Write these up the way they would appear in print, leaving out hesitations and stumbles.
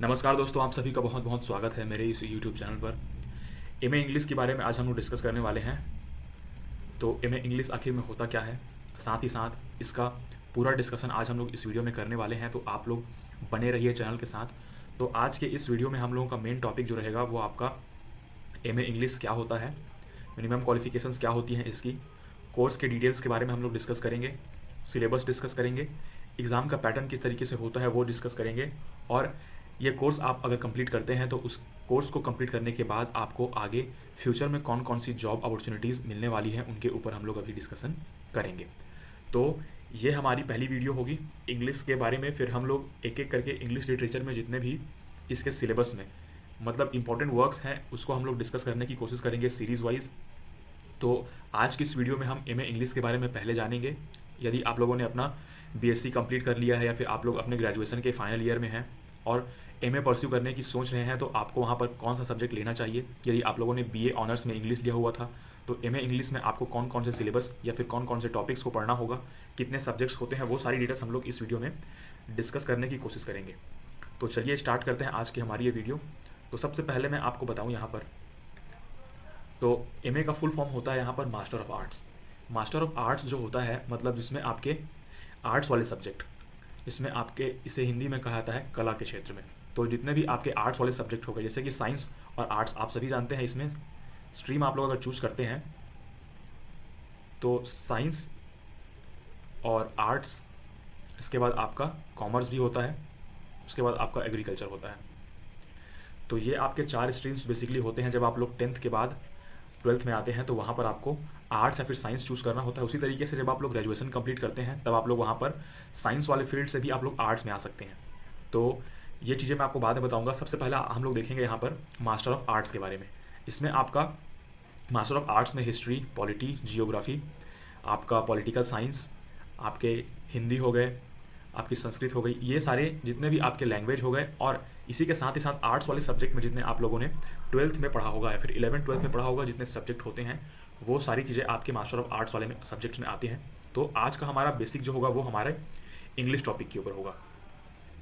नमस्कार दोस्तों, आप सभी का बहुत बहुत स्वागत है मेरे इस यूट्यूब चैनल पर। एमए इंग्लिश के बारे में आज हम लोग डिस्कस करने वाले हैं। तो एमए इंग्लिश आखिर में होता क्या है, साथ ही साथ इसका पूरा डिस्कशन आज हम लोग इस वीडियो में करने वाले हैं। तो आप लोग बने रहिए चैनल के साथ। तो आज के इस वीडियो में हम लोगों का मेन टॉपिक जो रहेगा वो आपका एमए इंग्लिश क्या होता है, मिनिमम क्वालिफिकेशंस क्या होती हैं इसकी, कोर्स के डिटेल्स के बारे में हम लोग डिस्कस करेंगे, सिलेबस डिस्कस करेंगे, एग्ज़ाम का पैटर्न किस तरीके से होता है वो डिस्कस करेंगे। और ये कोर्स आप अगर कंप्लीट करते हैं तो उस कोर्स को कंप्लीट करने के बाद आपको आगे फ्यूचर में कौन कौन सी जॉब अपॉर्चुनिटीज़ मिलने वाली हैं उनके ऊपर हम लोग अभी डिस्कशन करेंगे। तो ये हमारी पहली वीडियो होगी इंग्लिश के बारे में। फिर हम लोग एक एक करके इंग्लिश लिटरेचर में जितने भी इसके सिलेबस में मतलब इंपॉर्टेंट वर्क्स हैं उसको हम लोग डिस्कस करने की कोशिश करेंगे सीरीज़ वाइज। तो आज की इस वीडियो में हम एमए इंग्लिश के बारे में पहले जानेंगे। यदि आप लोगों ने अपना बीएससी कंप्लीट कर लिया है या फिर आप लोग अपने ग्रेजुएशन के फाइनल ईयर में हैं और एमए परस्यू करने की सोच रहे हैं तो आपको वहाँ पर कौन सा सब्जेक्ट लेना चाहिए। यदि आप लोगों ने बीए ऑनर्स में इंग्लिश लिया हुआ था तो एमए इंग्लिश में आपको कौन कौन से सिलेबस या फिर कौन कौन से टॉपिक्स को पढ़ना होगा, कितने सब्जेक्ट्स होते हैं, वो सारी डिटेल्स हम लोग इस वीडियो में डिस्कस करने की कोशिश करेंगे। तो चलिए स्टार्ट करते हैं आज की हमारी ये वीडियो। तो सबसे पहले मैं आपको बताऊँ यहाँ पर, तो एमए का फुल फॉर्म होता है यहाँ पर master of arts. Master of arts जो होता है मतलब जिसमें आपके आर्ट्स वाले सब्जेक्ट, इसमें आपके इसे हिंदी में कहा जाता है कला के क्षेत्र में। तो जितने भी आपके आर्ट्स वाले सब्जेक्ट हो गए, जैसे कि साइंस और आर्ट्स आप सभी जानते हैं, इसमें स्ट्रीम आप लोग अगर चूज़ करते हैं तो साइंस और आर्ट्स, इसके बाद आपका कॉमर्स भी होता है, उसके बाद आपका एग्रीकल्चर होता है। तो ये आपके 4 स्ट्रीम्स बेसिकली होते हैं। जब आप लोग 10th के बाद 12th में आते हैं तो वहाँ पर आपको आर्ट्स या फिर साइंस चूज़ करना होता है। उसी तरीके से जब आप लोग ग्रेजुएशन कंप्लीट करते हैं तब आप लोग वहाँ पर साइंस वाले फील्ड से भी आप लोग आर्ट्स में आ सकते हैं। तो ये चीज़ें मैं आपको बाद में बताऊंगा। सबसे पहला हम लोग देखेंगे यहाँ पर मास्टर ऑफ आर्ट्स के बारे में। इसमें आपका मास्टर ऑफ आर्ट्स में हिस्ट्री, पॉलिटी, जियोग्राफी, आपका पॉलिटिकल साइंस, आपके हिंदी हो गए, आपकी संस्कृत हो गई, ये सारे जितने भी आपके लैंग्वेज हो गए, और इसी के साथ ही साथ आर्ट्स वाले सब्जेक्ट में जितने आप लोगों ने 12th में पढ़ा होगा या फिर 11th 12th में पढ़ा होगा, जितने सब्जेक्ट होते हैं वो सारी चीज़ें आपके मास्टर ऑफ आर्ट्स वाले में सब्जेक्ट्स में आती हैं। तो आज का हमारा बेसिक जो होगा वो हमारे इंग्लिश टॉपिक के ऊपर होगा।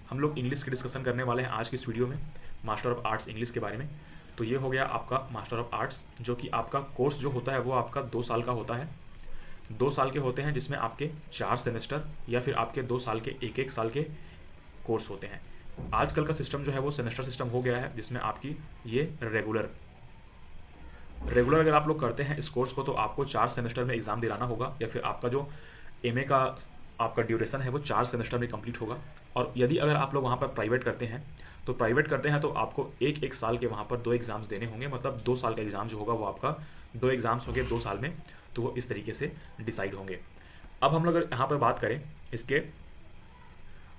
हम लोग इंग्लिश की डिस्कशन करने वाले हैं आज की इस वीडियो में, मास्टर ऑफ आर्ट्स इंग्लिश के बारे में। तो ये हो गया आपका मास्टर ऑफ आर्ट्स, जो कि आपका कोर्स जो होता है वो आपका 2 साल का होता है। 2 साल के होते हैं जिसमें आपके 4 सेमेस्टर या फिर आपके 2 साल के 1-1 साल के कोर्स होते हैं। आजकल का सिस्टम जो है वो सेमेस्टर सिस्टम हो गया है, जिसमें आपकी ये रेगुलर अगर आप लोग करते हैं इस कोर्स को तो आपको 4 सेमेस्टर में एग्ज़ाम दिलाना होगा, या फिर आपका जो एमए का आपका ड्यूरेशन है वो 4 सेमेस्टर में कंप्लीट होगा। और यदि अगर आप लोग वहाँ पर प्राइवेट करते हैं तो आपको 1-1 साल के वहाँ पर 2 एग्ज़ाम्स देने होंगे। मतलब 2 साल का एग्ज़ाम जो होगा वो आपका 2 एग्ज़ाम्स होंगे 2 साल में। तो वो इस तरीके से डिसाइड होंगे। अब हम लोग अगर यहाँ पर बात करें इसके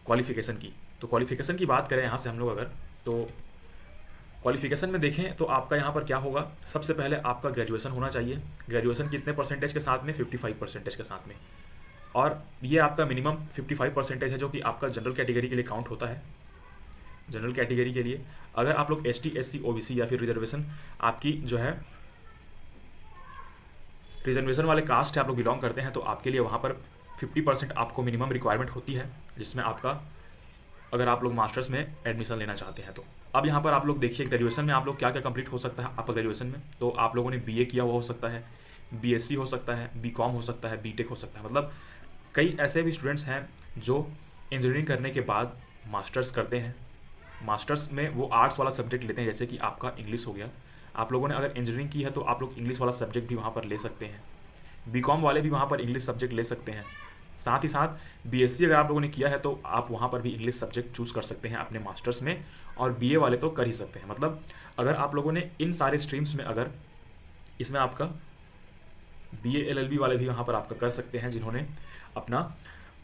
क्वालिफिकेशन की, तो क्वालिफिकेशन की बात करें यहाँ से हम लोग अगर, तो क्वालिफिकेशन में देखें तो आपका यहाँ पर क्या होगा, सबसे पहले आपका ग्रेजुएशन होना चाहिए। ग्रेजुएशन कितने परसेंटेज के साथ में, 55% के साथ में। और ये आपका मिनिमम 55% है जो कि आपका जनरल कैटेगरी के लिए काउंट होता है। जनरल कैटेगरी के लिए अगर आप लोग एसटी, एससी, ओबीसी या फिर रिजर्वेशन आपकी जो है रिजर्वेशन वाले कास्ट है आप लोग बिलोंग करते हैं तो आपके लिए वहाँ पर 50% आपको मिनिमम रिक्वायरमेंट होती है, जिसमें आपका अगर आप लोग मास्टर्स में एडमिशन लेना चाहते हैं तो। अब यहाँ पर आप लोग देखिए ग्रेजुएशन में आप लोग क्या क्या कंप्लीट हो सकता है आपका ग्रेजुएशन में। तो आप लोगों ने बीए किया हुआ हो सकता है, बीएससी हो सकता है, बीकॉम हो सकता है, बीटेक हो सकता है। मतलब कई ऐसे भी स्टूडेंट्स हैं जो इंजीनियरिंग करने के बाद मास्टर्स करते हैं। मास्टर्स में वो आर्ट्स वाला सब्जेक्ट लेते हैं, जैसे कि आपका इंग्लिश हो गया। आप लोगों ने अगर इंजीनियरिंग की है तो आप लोग इंग्लिश वाला सब्जेक्ट भी वहाँ पर ले सकते हैं। बीकॉम वाले भी वहाँ पर इंग्लिश सब्जेक्ट ले सकते हैं। साथ ही साथ बीएससी अगर आप लोगों ने किया है तो आप वहाँ पर भी इंग्लिश सब्जेक्ट चूज़ कर सकते हैं अपने मास्टर्स में, और बीए वाले तो कर ही सकते हैं। मतलब अगर आप लोगों ने इन सारे स्ट्रीम्स में, अगर इसमें आपका बीए एलएलबी वाले भी वहाँ पर आपका कर सकते हैं जिन्होंने अपना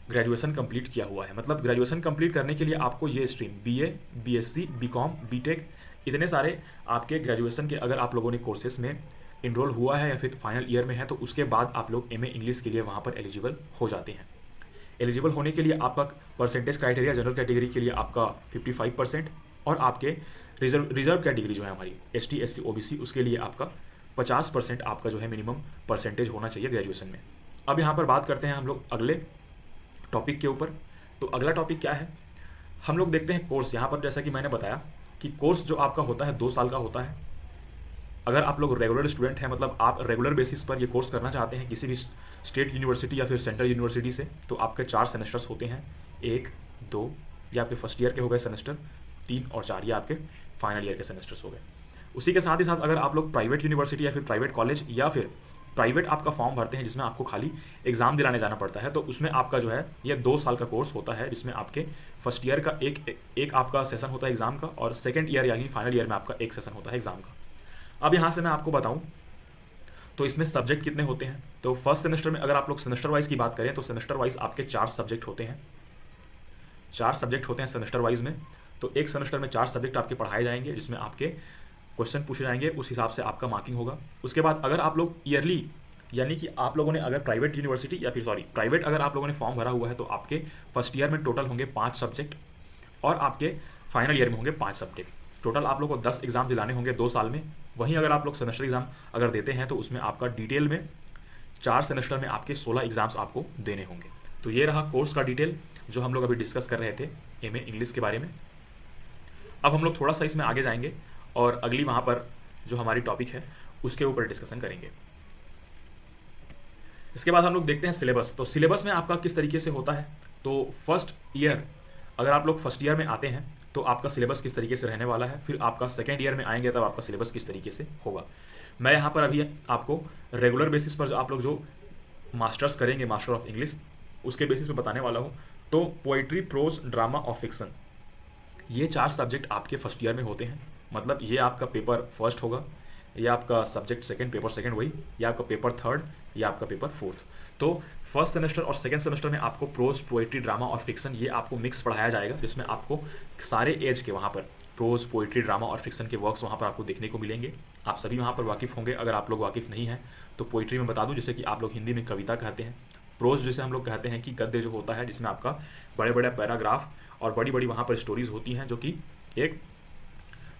ग्रेजुएशन कंप्लीट किया हुआ है। मतलब ग्रेजुएशन कंप्लीट करने के लिए आपको ये stream BA, BSc, BCom, BTech, इतने सारे आपके ग्रेजुएशन के अगर आप लोगों ने कोर्सेज में इनरोल हुआ है या फिर फाइनल ईयर में है तो उसके बाद आप लोग एमए इंग्लिश के लिए वहाँ पर एलिजिबल हो जाते हैं। एलिजिबल होने के लिए आपका परसेंटेज क्राइटेरिया जनरल कैटेगरी के लिए आपका 55%, और आपके रिजर्व कैटेगरी जो है हमारी एसटी, एससी, ओबीसी, उसके लिए आपका 50% आपका जो है मिनिमम परसेंटेज होना चाहिए ग्रेजुएशन में। अब यहाँ पर बात करते हैं हम लोग अगले टॉपिक के ऊपर। तो अगला टॉपिक क्या है, हम लोग देखते हैं कोर्स। यहाँ पर जैसा कि मैंने बताया कि कोर्स जो आपका होता है 2 साल का होता है। अगर आप लोग रेगुलर स्टूडेंट हैं, मतलब आप रेगुलर बेसिस पर ये कोर्स करना चाहते हैं किसी भी स्टेट यूनिवर्सिटी या फिर सेंट्रल यूनिवर्सिटी से, तो आपके 4 सेमेस्टर्स होते हैं। 1, 2 ये आपके फर्स्ट ईयर के हो गए सेमेस्टर, 3 और 4 ये आपके फाइनल ईयर के सेमेस्टर्स हो गए। उसी के साथ ही साथ अगर आप लोग प्राइवेट यूनिवर्सिटी या फिर प्राइवेट कॉलेज या फिर प्राइवेट आपका फॉर्म भरते हैं जिसमें आपको खाली एग्जाम दिलाने जाना पड़ता है, तो उसमें आपका जो है ये 2 साल का कोर्स होता है, जिसमें आपके फर्स्ट ईयर का एक आपका सेशन होता है एग्जाम का, और सेकंड ईयर यानी फाइनल ईयर में आपका एक सेशन होता है एग्जाम का। अब यहाँ से मैं आपको बताऊँ तो इसमें सब्जेक्ट कितने होते हैं। तो फर्स्ट सेमेस्टर में अगर आप लोग सेमेस्टर वाइज की बात करें तो सेमेस्टर वाइज आपके 4 सब्जेक्ट होते हैं। 4 सब्जेक्ट होते हैं सेमेस्टर वाइज में। तो एक सेमेस्टर में 4 सब्जेक्ट आपके पढ़ाए जाएंगे, जिसमें आपके क्वेश्चन पूछे जाएंगे, उस हिसाब से आपका मार्किंग होगा। उसके बाद अगर आप लोग ईयरली, यानी कि आप लोगों ने अगर प्राइवेट यूनिवर्सिटी या फिर प्राइवेट अगर आप लोगों ने फॉर्म भरा हुआ है, तो आपके फर्स्ट ईयर में टोटल होंगे 5 सब्जेक्ट और आपके फाइनल ईयर में होंगे 5 सब्जेक्ट। टोटल आप लोग को 10 एग्जाम दिलाने होंगे 2 साल में। वहीं अगर आप लोग सेमेस्टर एग्जाम अगर देते हैं तो उसमें आपका डिटेल में 4 सेमेस्टर में आपके 16 एग्जाम्स आपको देने होंगे। तो ये रहा कोर्स का डिटेल जो हम लोग अभी डिस्कस कर रहे थे एमए इंग्लिश के बारे में। अब हम लोग थोड़ा सा इसमें आगे जाएंगे और अगली वहाँ पर जो हमारी टॉपिक है उसके ऊपर डिस्कशन करेंगे। इसके बाद हम लोग देखते हैं सिलेबस। तो सिलेबस में आपका किस तरीके से होता है। तो फर्स्ट ईयर अगर आप लोग फर्स्ट ईयर में आते हैं तो आपका सिलेबस किस तरीके से रहने वाला है, फिर आपका सेकेंड ईयर में आएंगे तब आपका सिलेबस किस तरीके से होगा। मैं यहाँ पर अभी आपको रेगुलर बेसिस पर जो आप लोग जो मास्टर्स करेंगे, मास्टर ऑफ इंग्लिश, उसके बेसिस पे बताने वाला हूँ। तो पोइट्री, प्रोज, ड्रामा और फिक्सन, ये 4 सब्जेक्ट आपके फर्स्ट ईयर में होते हैं। मतलब ये आपका पेपर फर्स्ट होगा, ये आपका सब्जेक्ट सेकंड, पेपर सेकंड वही, ये आपका पेपर थर्ड, ये आपका पेपर फोर्थ। तो फर्स्ट सेमेस्टर और सेकंड सेमेस्टर में आपको प्रोज, पोइट्री, ड्रामा और फिक्सन ये आपको मिक्स पढ़ाया जाएगा, जिसमें आपको सारे एज के वहाँ पर प्रोज, पोइट्री, ड्रामा और फिक्सन के वर्क्स वहाँ पर आपको देखने को मिलेंगे। आप सभी वहाँ पर वाकिफ़ होंगे। अगर आप लोग वाकिफ़ नहीं हैं तो पोइट्री में बता दूँ, जैसे कि आप लोग हिंदी में कविता कहते हैं। प्रोज जैसे हम लोग कहते हैं कि गद्य जो होता है, जिसमें आपका बड़े बड़े पैराग्राफ और बड़ी बड़ी वहाँ पर स्टोरीज होती हैं जो कि एक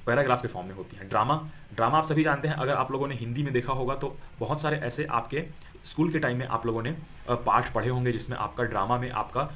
पैराग्राफ के फॉर्म में होती हैं। ड्रामा आप सभी जानते हैं, अगर आप लोगों ने हिंदी में देखा होगा तो बहुत सारे ऐसे आपके स्कूल के टाइम में आप लोगों ने पार्ट पढ़े होंगे, जिसमें आपका ड्रामा में आपका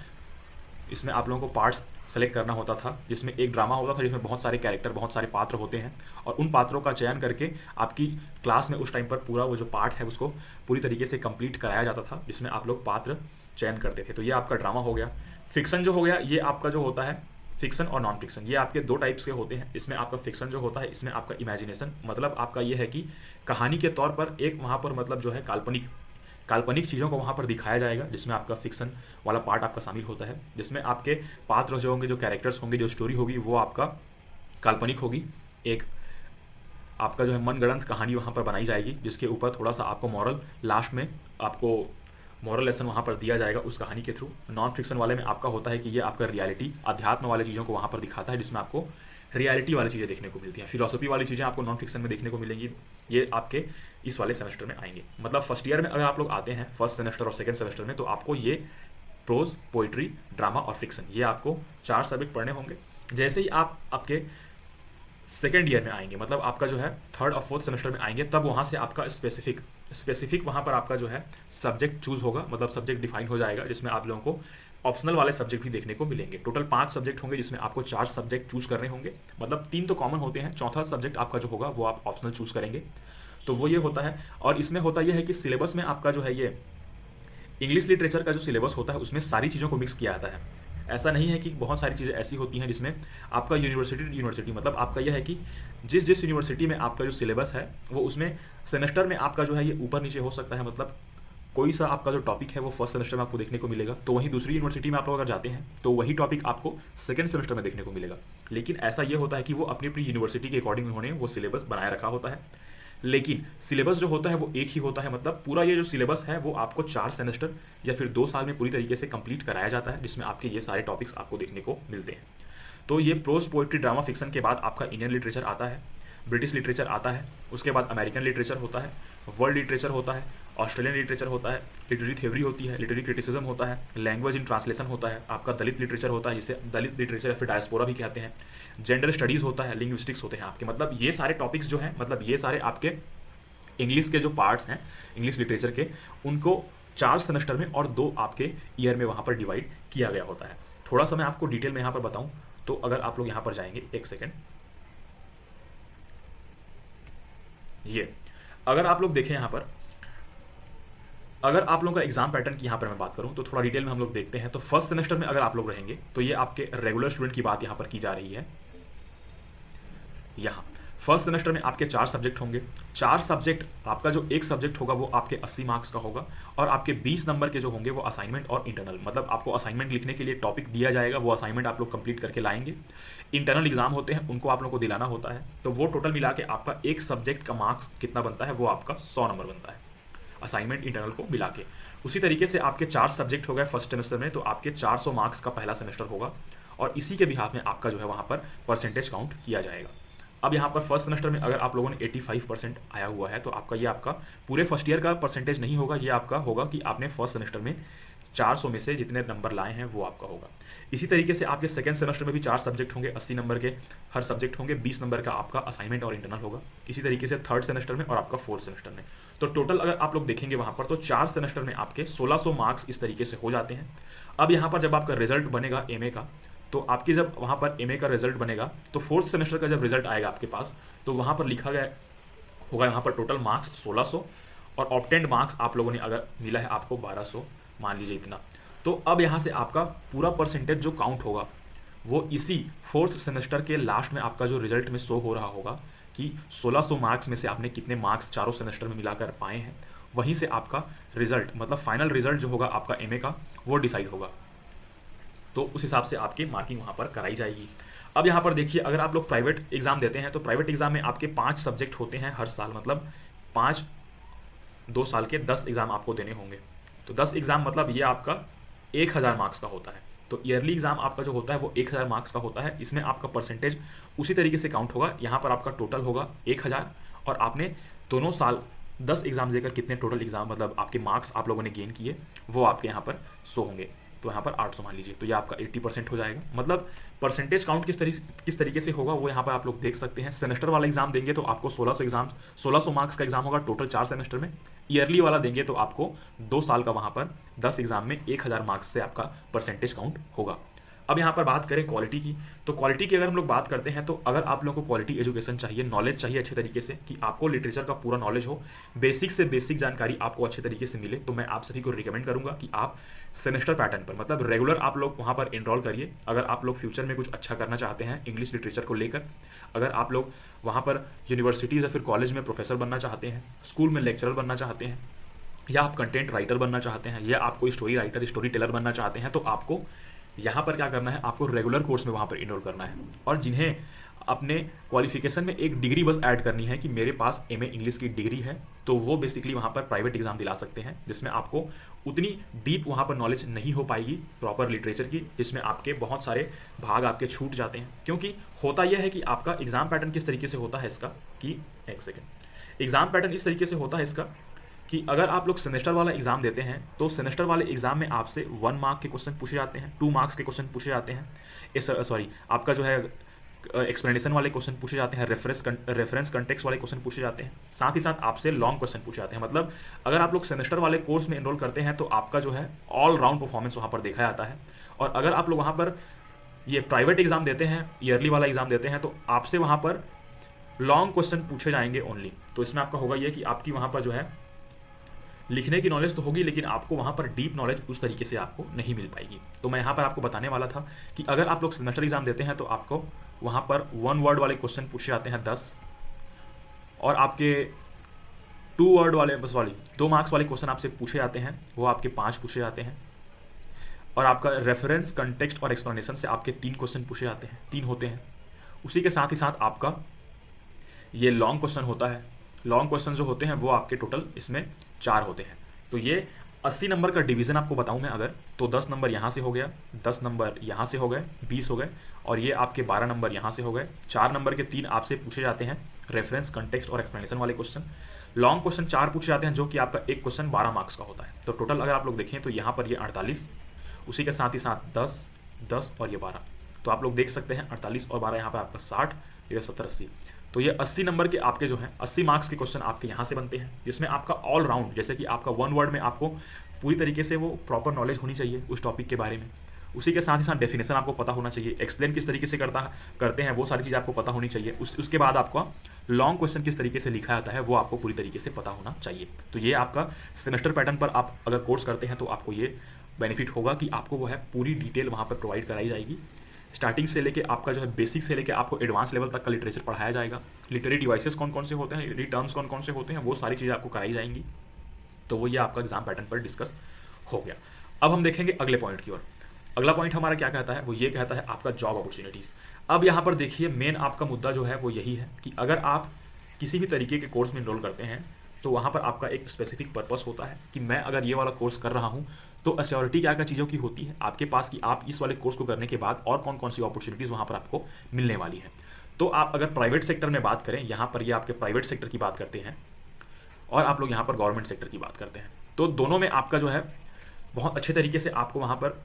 इसमें आप लोगों को पार्ट्स सेलेक्ट करना होता था, जिसमें एक ड्रामा होता था जिसमें बहुत सारे कैरेक्टर, बहुत सारे पात्र होते हैं, और उन पात्रों का चयन करके आपकी क्लास में उस टाइम पर पूरा वो जो पार्ट है उसको पूरी तरीके से कंप्लीट कराया जाता था, जिसमें आप लोग पात्र चयन करते थे। तो ये आपका ड्रामा हो गया। फिक्सन जो हो गया, ये आपका जो होता है फिक्सन और नॉन फिक्सन, ये आपके 2 टाइप्स के होते हैं। इसमें आपका फिक्सन जो होता है, इसमें आपका इमेजिनेशन, मतलब आपका ये है कि कहानी के तौर पर एक वहाँ पर मतलब जो है काल्पनिक चीज़ों को वहाँ पर दिखाया जाएगा, जिसमें आपका फिक्सन वाला पार्ट आपका शामिल होता है, जिसमें आपके पात्र जो होंगे, जो कैरेक्टर्स होंगे, जो स्टोरी होगी वो आपका काल्पनिक होगी। एक आपका जो है मनगढ़ंत कहानी वहाँ पर बनाई जाएगी, जिसके ऊपर थोड़ा सा आपको मॉरल, लास्ट में आपको मॉरल लेसन वहाँ पर दिया जाएगा उस कहानी के थ्रू। नॉन फिक्शन वाले में आपका होता है कि ये आपका रियलिटी, अध्यात्म वाले चीज़ों को वहाँ पर दिखाता है, जिसमें आपको रियलिटी वाली चीज़ें देखने को मिलती हैं। फिलॉसफी वाली चीज़ें आपको नॉन फिक्शन में देखने को मिलेंगी। ये आपके इस वाले सेमेस्टर में आएंगे। मतलब फर्स्ट ईयर में अगर आप लोग आते हैं फर्स्ट सेमेस्टर और सेकंड सेमेस्टर में, तो आपको ये प्रोज, पोइट्री, ड्रामा और फिक्सन ये आपको 4 सब्जेक्ट पढ़ने होंगे। जैसे ही आप आपके सेकेंड ईयर में आएंगे, मतलब आपका जो है थर्ड और फोर्थ सेमेस्टर में आएंगे, तब वहाँ से आपका स्पेसिफिक वहाँ पर आपका जो है सब्जेक्ट चूज होगा, मतलब सब्जेक्ट डिफाइन हो जाएगा, जिसमें आप लोगों को ऑप्शनल वाले सब्जेक्ट भी देखने को मिलेंगे। टोटल 5 सब्जेक्ट होंगे, जिसमें आपको 4 सब्जेक्ट चूज करने होंगे। मतलब 3 तो कॉमन होते हैं, चौथा सब्जेक्ट आपका जो होगा वो आप ऑप्शनल चूज करेंगे। तो वो ये होता है। और इसमें होता यह है कि सिलेबस में आपका जो है ये इंग्लिश लिटरेचर का जो सिलेबस होता है उसमें सारी चीज़ों को मिक्स किया जाता है। ऐसा नहीं है कि बहुत सारी चीज़ें ऐसी होती हैं जिसमें आपका यूनिवर्सिटी मतलब आपका यह है कि जिस यूनिवर्सिटी में आपका जो सिलेबस है वो उसमें सेमेस्टर में आपका जो है ये ऊपर नीचे हो सकता है। मतलब कोई सा आपका जो टॉपिक है वो फर्स्ट सेमेस्टर में आपको देखने को मिलेगा, तो वहीं दूसरी यूनिवर्सिटी में आप लोग अगर जाते हैं तो वही टॉपिक आपको सेकंड सेमेस्टर में देखने को मिलेगा। लेकिन ऐसा ये होता है कि वो अपनी अपनी यूनिवर्सिटी के अकॉर्डिंग उन्होंने वो सिलेबस बनाए रखा होता है, लेकिन सिलेबस जो होता है वो एक ही होता है। मतलब पूरा ये जो सिलेबस है वो आपको 4 सेमेस्टर या फिर 2 साल में पूरी तरीके से कंप्लीट कराया जाता है, जिसमें आपके ये सारे टॉपिक्स आपको देखने को मिलते हैं। तो ये प्रोज, पोइट्री, ड्रामा, फिक्सन के बाद आपका इंडियन लिटरेचर आता है, ब्रिटिश लिटरेचर आता है, उसके बाद अमेरिकन लिटरेचर होता है, वर्ल्ड लिटरेचर होता है, ऑस्ट्रेलियन लिटरेचर होता है, लिटरेरी थ्योरी होती है, लिटरेरी क्रिटिसिज्म होता है, लैंग्वेज इन ट्रांसलेशन होता है, आपका दलित लिटरेचर होता है, जिसे दलित लिटरेचर या फिर डायस्पोरा भी कहते हैं, जेंडर स्टडीज़ होता है, लिंग्विस्टिक्स होते हैं आपके। मतलब ये सारे टॉपिक्स जो हैं, मतलब ये सारे आपके इंग्लिश के जो पार्ट्स हैं इंग्लिश लिटरेचर के, उनको 4 सेमेस्टर में और 2 आपके ईयर में वहाँ पर डिवाइड किया गया होता है। थोड़ा सा मैं आपको डिटेल में यहाँ पर बताऊँ तो अगर आप लोग यहाँ पर जाएंगे, एक सेकेंड, ये अगर आप लोग देखें यहाँ पर, अगर आप लोगों का एग्जाम पैटर्न की यहाँ पर मैं बात करूँ तो थोड़ा डिटेल में हम लोग देखते हैं। तो फर्स्ट सेमेस्टर में अगर आप लोग रहेंगे तो ये आपके रेगुलर स्टूडेंट की बात यहाँ पर की जा रही है। यहाँ फर्स्ट सेमेस्टर में आपके 4 सब्जेक्ट होंगे। 4 सब्जेक्ट, आपका जो एक सब्जेक्ट होगा वो आपके 80 मार्क्स का होगा, और आपके 20 नंबर के जो होंगे वो असाइनमेंट और इंटरनल, मतलब आपको असाइनमेंट लिखने के लिए टॉपिक दिया जाएगा, वो असाइनमेंट आप लोग कंप्लीट करके लाएंगे। इंटरनल एग्जाम होते हैं, उनको आप लोग को दिलाना होता है। तो वो टोटल मिला के आपका एक सब्जेक्ट का मार्क्स कितना बनता है, वो आपका 100 नंबर बनता है, असाइनमेंट इंटरनल को मिला के। उसी तरीके से आपके 4 सब्जेक्ट हो गए फर्स्ट सेमेस्टर में, तो आपके 400 मार्क्स का पहला सेमेस्टर होगा, और इसी के बिहाफ में आपका जो है वहाँ पर परसेंटेज काउंट किया जाएगा। अब यहाँ पर फर्स्ट सेमेस्टर में अगर आप लोगों ने 85% आया हुआ है तो आपका ये आपका पूरे फर्स्ट ईयर का परसेंटेज नहीं होगा, ये आपका होगा कि आपने फर्स्ट सेमेस्टर में 400 में से जितने नंबर लाए हैं वो आपका होगा। इसी तरीके से आपके सेकंड सेमेस्टर में भी 4 सब्जेक्ट होंगे, 80 नंबर के हर सब्जेक्ट होंगे, 20 नंबर का आपका असाइनमेंट और इंटरनल होगा। इसी तरीके से थर्ड सेमेस्टर में और आपका फोर्थ सेमेस्टर में। तो टोटल अगर आप लोग देखेंगे वहाँ पर तो 4 सेमेस्टर में आपके 1600 मार्क्स इस तरीके से हो जाते हैं। अब यहाँ पर जब आपका रिजल्ट बनेगा एमए का, तो आपकी जब वहाँ पर एमए का रिजल्ट बनेगा तो फोर्थ सेमेस्टर का जब रिजल्ट आएगा आपके पास, तो वहाँ पर लिखा गया होगा यहाँ पर टोटल मार्क्स 1600, और ऑब्टेन्ड मार्क्स आप लोगों ने अगर मिला है आपको 1200 मान लीजिए इतना। तो अब यहाँ से आपका पूरा परसेंटेज जो काउंट होगा वो इसी फोर्थ सेमेस्टर के लास्ट में आपका जो रिजल्ट में शो हो रहा होगा कि 1600 मार्क्स में से आपने कितने मार्क्स चारों सेमेस्टर में मिलाकर पाए हैं, वहीं से आपका रिजल्ट, मतलब फाइनल रिजल्ट जो होगा आपका एमए का, वो डिसाइड होगा। तो उस हिसाब से आपकी मार्किंग वहाँ पर कराई जाएगी। अब यहाँ पर देखिए, अगर आप लोग प्राइवेट एग्जाम देते हैं तो प्राइवेट एग्जाम में आपके 5 सब्जेक्ट होते हैं हर साल, मतलब 5 2 साल के 10 एग्जाम आपको देने होंगे। तो 10 एग्जाम मतलब ये आपका 1000 मार्क्स का होता है। तो ईयरली एग्जाम आपका जो होता है वो 1000 मार्क्स का होता है। इसमें आपका परसेंटेज उसी तरीके से काउंट होगा। यहाँ पर आपका टोटल होगा 1000, और आपने दोनों साल 10 एग्जाम देकर कितने टोटल एग्जाम, मतलब आपके मार्क्स आप लोगों ने गेन किए, वो आपके यहाँ पर शो होंगे। तो यहाँ पर 800 मान लीजिए, तो ये आपका 80% हो जाएगा। मतलब परसेंटेज काउंट किस तरीके से होगा वो यहाँ पर आप लोग देख सकते हैं। सेमेस्टर वाला एग्जाम देंगे तो आपको 1600 मार्क्स का एग्जाम होगा टोटल 4 सेमेस्टर में। ईयरली वाला देंगे तो आपको 2 साल का वहाँ पर 10 एग्जाम में 1000 मार्क्स से आपका परसेंटेज काउंट होगा। अब यहाँ पर बात करें क्वालिटी की, तो क्वालिटी की अगर हम लोग बात करते हैं तो अगर आप लोगों को क्वालिटी एजुकेशन चाहिए, नॉलेज चाहिए अच्छे तरीके से, कि आपको लिटरेचर का पूरा नॉलेज हो, बेसिक से बेसिक जानकारी आपको अच्छे तरीके से मिले, तो मैं आप सभी को रिकमेंड करूंगा कि आप सेमेस्टर पैटर्न पर, मतलब रेगुलर आप लोग वहाँ पर एनरोल करिए। अगर आप लोग फ्यूचर में कुछ अच्छा करना चाहते हैं इंग्लिश लिटरेचर को लेकर, अगर आप लोग वहाँ पर यूनिवर्सिटीज़ या फिर कॉलेज में प्रोफेसर बनना चाहते हैं, स्कूल में लेक्चरर बनना चाहते हैं, या आप कंटेंट राइटर बनना चाहते हैं, या आपको स्टोरी राइटर, स्टोरी टेलर बनना चाहते हैं, तो आपको यहाँ पर क्या करना है, आपको रेगुलर कोर्स में वहाँ पर इनरोल करना है। और जिन्हें अपने क्वालिफिकेशन में एक डिग्री बस ऐड करनी है कि मेरे पास एमए इंग्लिश की डिग्री है, तो वो बेसिकली वहाँ पर प्राइवेट एग्जाम दिला सकते हैं, जिसमें आपको उतनी डीप वहाँ पर नॉलेज नहीं हो पाएगी प्रॉपर लिटरेचर की, जिसमें आपके बहुत सारे भाग आपके छूट जाते हैं। क्योंकि होता यह है कि आपका एग्जाम पैटर्न किस तरीके से होता है इसका, कि एक सेकेंड, एग्जाम पैटर्न इस तरीके से होता है इसका कि अगर आप लोग सेमेस्टर वाला एग्जाम देते हैं तो सेमेस्टर वाले एग्जाम में आपसे 1 मार्क के क्वेश्चन पूछे जाते हैं, 2 मार्क्स के क्वेश्चन पूछे जाते हैं, आपका जो है एक्सप्लेनेशन वाले क्वेश्चन पूछे जाते हैं, रेफरेंस कंटेक्स्ट वाले क्वेश्चन पूछे जाते हैं, साथ ही साथ आपसे लॉन्ग क्वेश्चन पूछे जाते हैं। मतलब अगर आप लोग सेमेस्टर वाले कोर्स में एनरोल करते हैं तो आपका जो है ऑल राउंड परफॉर्मेंस वहाँ पर देखा जाता है। और अगर आप लोग वहाँ पर ये प्राइवेट एग्जाम देते हैं, ईयरली वाला एग्जाम देते हैं, तो आपसे वहाँ पर लॉन्ग क्वेश्चन पूछे जाएंगे ओनली। तो इसमें आपका होगा ये कि आपकी वहाँ पर जो है लिखने की नॉलेज तो होगी, लेकिन आपको वहाँ पर डीप नॉलेज उस तरीके से आपको नहीं मिल पाएगी। तो मैं यहाँ पर आपको बताने वाला था कि अगर आप लोग सेमेस्टर एग्जाम देते हैं तो आपको वहाँ पर 1 वर्ड वाले क्वेश्चन पूछे जाते हैं 10, और आपके 2 वर्ड वाले 2 मार्क्स वाले क्वेश्चन आपसे पूछे जाते हैं, वो आपके 5 पूछे जाते हैं। और आपका रेफरेंस कंटेक्स्ट और एक्सप्लेनेशन से आपके 3 क्वेश्चन पूछे जाते हैं, 3 होते हैं। उसी के साथ ही साथ आपका ये लॉन्ग क्वेश्चन होता है। लॉन्ग क्वेश्चन जो होते हैं वो आपके टोटल इसमें 4 होते हैं। तो ये 80 नंबर का डिवीज़न आपको बताऊं मैं अगर, तो 10 नंबर यहाँ से हो गया, 10 नंबर यहाँ से हो गए, 20 हो गए, और ये आपके 12 नंबर यहाँ से हो गए। 4 नंबर के 3 आपसे पूछे जाते हैं रेफरेंस, कंटेक्स्ट और एक्सप्लेनेशन वाले क्वेश्चन। लॉन्ग क्वेश्चन 4 पूछे जाते हैं, जो कि आपका एक क्वेश्चन 12 मार्क्स का होता है। तो टोटल अगर आप लोग देखें तो यहाँ पर ये 48, उसी के साथ ही साथ 10, 10 और ये 12, तो आप लोग देख सकते हैं 48 और 12 यहाँ पर आपका 60, ये 70, 80। तो ये 80 नंबर के आपके जो हैं 80 मार्क्स के क्वेश्चन आपके यहाँ से बनते हैं, जिसमें आपका ऑल राउंड, जैसे कि आपका 1 वर्ड में आपको पूरी तरीके से वो प्रॉपर नॉलेज होनी चाहिए उस टॉपिक के बारे में। उसी के साथ ही साथ डेफिनेशन आपको पता होना चाहिए, एक्सप्लेन किस तरीके से करते हैं वो सारी चीज़ आपको पता होनी चाहिए। उसके बाद आपका लॉन्ग क्वेश्चन किस तरीके से लिखा जाता है वो आपको पूरी तरीके से पता होना चाहिए। तो ये आपका सेमेस्टर पैटर्न पर आप अगर कोर्स करते हैं तो आपको ये बेनिफिट होगा कि आपको वो है पूरी डिटेल वहाँ पर प्रोवाइड कराई जाएगी। स्टार्टिंग से लेके आपका जो है बेसिक से लेके आपको एडवांस लेवल तक का लिटरेचर पढ़ाया जाएगा। लिटरेरी डिवाइसेस कौन कौन से होते हैं, टर्म्स कौन कौन से होते हैं, वो सारी चीज़ें आपको कराई जाएंगी। तो वो ये आपका एग्जाम पैटर्न पर डिस्कस हो गया। अब हम देखेंगे अगले पॉइंट की ओर। अगला पॉइंट हमारा क्या कहता है, वो ये कहता है आपका जॉब अपॉर्चुनिटीज़। अब यहाँ पर देखिए मेन आपका मुद्दा जो है वो यही है कि अगर आप किसी भी तरीके के कोर्स में इनरोल करते हैं तो वहाँ पर आपका एक स्पेसिफिक पर्पस होता है कि मैं अगर ये वाला कोर्स कर रहा हूँ तो अश्योरिटी क्या क्या चीज़ों की होती है आपके पास कि आप इस वाले कोर्स को करने के बाद और कौन कौन सी अपॉर्चुनिटीज़ वहाँ पर आपको मिलने वाली है। तो आप अगर प्राइवेट सेक्टर में बात करें, यहाँ पर ये आपके प्राइवेट सेक्टर की बात करते हैं और आप लोग यहाँ पर गवर्नमेंट सेक्टर की बात करते हैं, तो दोनों में आपका जो है बहुत अच्छे तरीके से आपको वहाँ पर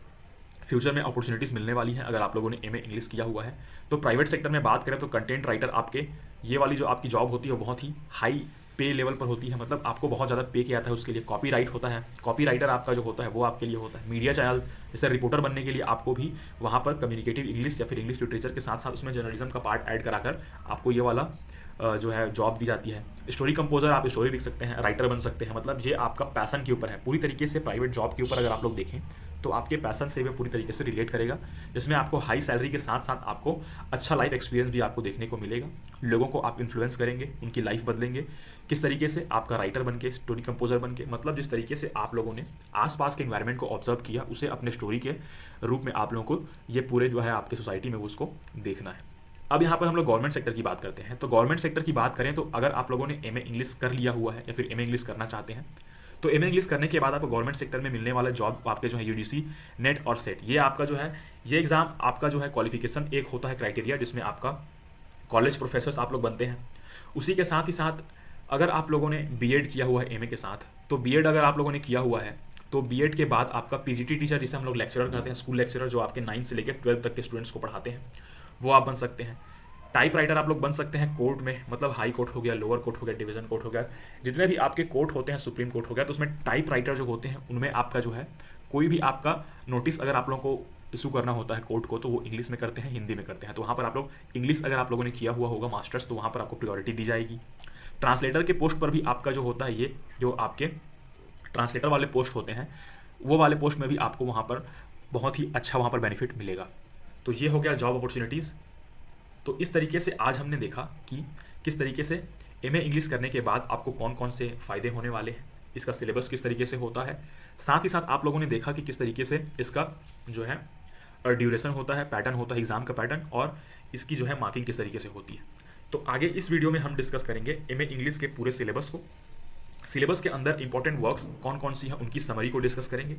फ्यूचर में अपॉर्चुनिटीज़ मिलने वाली हैं अगर आप लोगों ने एमए इंग्लिश किया हुआ है। तो प्राइवेट सेक्टर में बात करें तो कंटेंट राइटर आपके ये वाली जो आपकी जॉब होती है बहुत ही हाई पे लेवल पर होती है, मतलब आपको बहुत ज़्यादा पे किया जाता है उसके लिए। कॉपी राइट होता है, कॉपी राइटर आपका जो होता है वो आपके लिए होता है। मीडिया चैनल जैसे रिपोर्टर बनने के लिए आपको भी वहाँ पर कम्युनिकेटिव इंग्लिश या फिर इंग्लिश लिटरेचर के साथ साथ उसमें जर्नलिज्म का पार्ट ऐड कराकर आपको ये वाला जो है जॉब दी जाती है। स्टोरी कंपोजर आप स्टोरी लिख सकते हैं, राइटर बन सकते हैं, मतलब ये आपका पैसन के ऊपर है पूरी तरीके से। प्राइवेट जॉब के ऊपर अगर आप लोग देखें तो आपके पैसन से भी पूरी तरीके से रिलेट करेगा, जिसमें आपको हाई सैलरी के साथ साथ आपको अच्छा लाइफ एक्सपीरियंस भी आपको देखने को मिलेगा। लोगों को आप इन्फ्लुएंस करेंगे, उनकी लाइफ बदलेंगे किस तरीके से, आपका राइटर बन के, स्टोरी कंपोजर बन के, मतलब जिस तरीके से आप लोगों ने आसपास के एनवायरनमेंट को ऑब्जर्व किया उसे अपने स्टोरी के रूप में आप लोगों को ये पूरे जो है आपके सोसाइटी में उसको देखना है। अब यहाँ पर हम लोग गवर्नमेंट सेक्टर की बात करते हैं। तो गवर्नमेंट सेक्टर की बात करें तो अगर आप लोगों ने एमए इंग्लिश कर लिया हुआ है या फिर एमए इंग्लिश करना चाहते हैं तो एमए इंग्लिश करने के बाद आपको गवर्नमेंट सेक्टर में मिलने वाला जॉब आपके जो है यूजीसी नेट और सेट, ये आपका जो है ये एग्जाम आपका जो है क्वालिफिकेशन एक होता है क्राइटेरिया जिसमें आपका कॉलेज प्रोफेसर्स आप लोग बनते हैं। उसी के साथ ही साथ अगर आप लोगों ने बीएड किया हुआ है एमए के साथ, तो बीएड अगर आप लोगों ने किया हुआ है तो बीएड के बाद आपका पीजीटी टीचर जिसे हम लोग लेक्चरर करते हैं, स्कूल लेक्चरर जो आपके 9 से लेकर 12 तक के स्टूडेंट्स को पढ़ाते हैं, वो आप बन सकते हैं। टाइप राइटर आप लोग बन सकते हैं कोर्ट में, मतलब हाई कोर्ट हो गया, लोअर कोर्ट हो गया, डिवीजन कोर्ट हो गया, जितने भी आपके कोर्ट होते हैं, सुप्रीम कोर्ट हो गया, तो उसमें टाइप राइटर जो होते हैं उनमें आपका जो है कोई भी आपका नोटिस अगर आप लोगों को इशू करना होता है कोर्ट को तो वो इंग्लिश में करते हैं, हिंदी में करते हैं। तो वहाँ पर आप लोग इंग्लिश अगर आप लोगों ने किया हुआ होगा मास्टर्स तो वहाँ पर आपको प्रायोरिटी दी जाएगी। ट्रांसलेटर के पोस्ट पर भी आपका जो होता है ये जो आपके ट्रांसलेटर वाले पोस्ट होते हैं वो वाले पोस्ट में भी आपको वहाँ पर बहुत ही अच्छा वहाँ पर बेनिफिट मिलेगा। तो ये हो गया जॉब अपॉर्चुनिटीज़। तो इस तरीके से आज हमने देखा कि किस तरीके से एमए इंग्लिश करने के बाद आपको कौन कौन से फ़ायदे होने वाले हैं, इसका सिलेबस किस तरीके से होता है, साथ ही साथ आप लोगों ने देखा कि किस तरीके से इसका जो है ड्यूरेशन होता है, पैटर्न होता है एग्ज़ाम का पैटर्न, और इसकी जो है मार्किंग किस तरीके से होती है। तो आगे इस वीडियो में हम डिस्कस करेंगे एमए इंग्लिश के पूरे सिलेबस को। सिलेबस के अंदर इंपॉर्टेंट वर्क्स कौन कौन सी हैं उनकी समरी को डिस्कस करेंगे।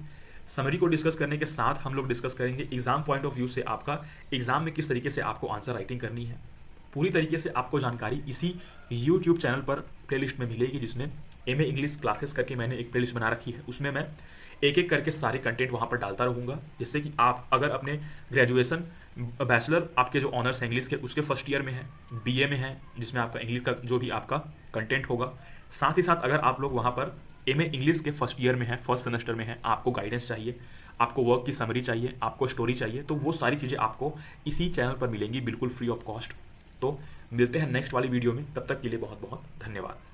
समरी को डिस्कस करने के साथ हम लोग डिस्कस करेंगे एग्जाम पॉइंट ऑफ व्यू से आपका एग्जाम में किस तरीके से आपको आंसर राइटिंग करनी है। पूरी तरीके से आपको जानकारी इसी यूट्यूब चैनल पर प्लेलिस्ट में मिलेगी, जिसमें एमए इंग्लिश क्लासेस करके मैंने एक प्लेलिस्ट बना रखी है। उसमें मैं एक एक करके सारे कंटेंट वहाँ पर डालता रहूँगा, जिससे कि आप अगर अपने ग्रेजुएशन बैचलर आपके जो ऑनर्स है इंग्लिश के उसके फर्स्ट ईयर में है, बीए में है जिसमें आपका इंग्लिश का जो भी आपका कंटेंट होगा, साथ ही साथ अगर आप लोग वहाँ पर एमए इंग्लिश के फर्स्ट ईयर में है, फर्स्ट सेमेस्टर में है, आपको गाइडेंस चाहिए, आपको वर्क की समरी चाहिए, आपको स्टोरी चाहिए, तो वो सारी चीज़ें आपको इसी चैनल पर मिलेंगी बिल्कुल फ्री ऑफ कॉस्ट। तो मिलते हैं नेक्स्ट वाली वीडियो में, तब तक के लिए बहुत बहुत धन्यवाद।